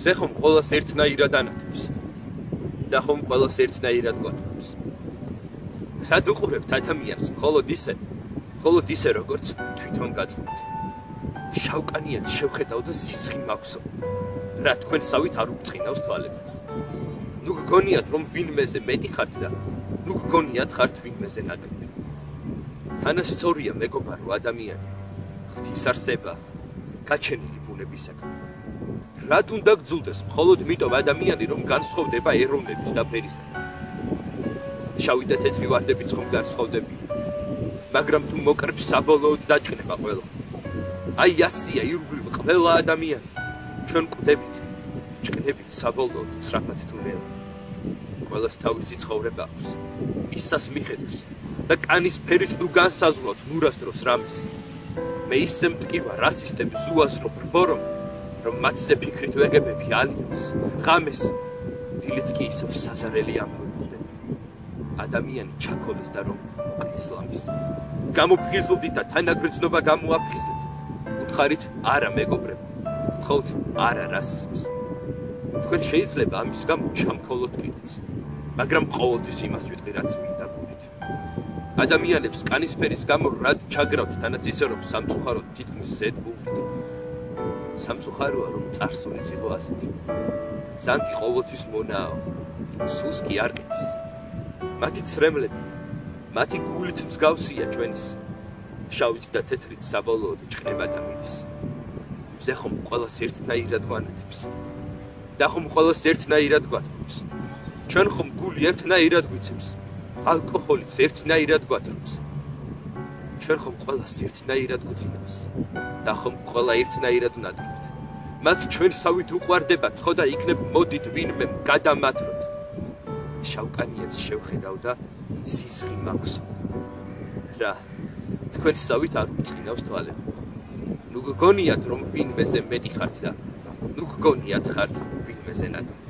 ზე ხომ ყველას ერთნაირად ანათებს და ხომ ყველას ერთნაირად გვატყობს. რად უყურებთ ადამიანს მხოლოდ ისე როგორც თვითონ გაწყობთ. შავკანიანს შევხედავ და სისხლი მაქვსო. რა თქვენსავით არ უბწყინავს თვალები. ნუ გგონიათ რომ ვინმეზე მეტი ხართ და ნუ გგონიათ ხართ ვინმეზე ნაკლები. თანასწორია მეგობარო ადამიანი, ღვთისარსება, გაჩენილი ბუნებისაგან. რად უნდა გძულდეს მხოლოდ მიტომ ადამიანი რომ განსხვავდება ეროვნების და ფერისაგან. შავი და თეთრი ვარდებიც ხომ განსხვავდებიან, მაგრამ თუ მოკრებს საბოლოოდ დაჭკნება ყველა. აი ასია ირგვლივ ყველა ადამიანი, ჩვენ კვდებით, ჭკნებით საბოლოოდ სწრაფად თუ ნელა. ყველას თავისი ცხოვრება აქვს, ისას მიხედავს და კანის ფერით თუ განსაზღვროთ ნურას დროს რამეს. მე ისე მტკივა რასისტებს ზუაზრო ბრბორომ, რომ მათზე ფიქრით ვეგებები ალიოს, ღამეს, დილით კი ისევ საზარელი ამბავი ხდება. ადამიანი ჩაქოლეს და რომ უკნეს ლამის. გამოფხიზლდით და თანაგრძნობა გამოაფხიზლეთ. უთხარით არა მეგობრებო, გთხოვთ არა რასიზმს. თქვენ შეიძლება ამის გამო ჩამქოლოთ კიდეც, მაგრამ ყოველთვის იმას ვიტყვი რაც მინდა გულით. ადამიანებს კანისფერის გამო რად ჩაგრავთ თანაც ისე რომ სამწუხაროდ თითქმის ზედვულით. სამწუხაროა რომ წარსულიც იყო ასეთი. ზანგი ყოველთვის მონაო, სულს კი არ ყიდის. მათი ცრემლები, მათი გულით მსგავსია ჩვენის. შავით და თეთრით საბოლოოდ ჭკნება და მიდის. მზე ხომ ყველას ერთნაირად გვანათებს და ხომ ყველას ერთნაირად გვატყობს. ჩვენ ხომ გული ერთნაირად გვიცემს, ალკოჰოლიც ერთნაირად გვატყობს. ჩვენ ხომ ყველას ერთნაირად გვწინავს და ხომ ყველა ერთნაირად ვნადგებთ. მათ ჩვენსავით უყვარდებათ ხო და იქნებ მოდით ვინმე გადამათროთ. შავკანიანს შევხედავ და სისხლი მაქვსო. რა თქვენსავით არ უბწყინავს თვალები. ნუ გგონიათ რომ ვინმეზე მეტი ხართ და ნუ გგონიათ ხართ ვინმეზე ნაკლები.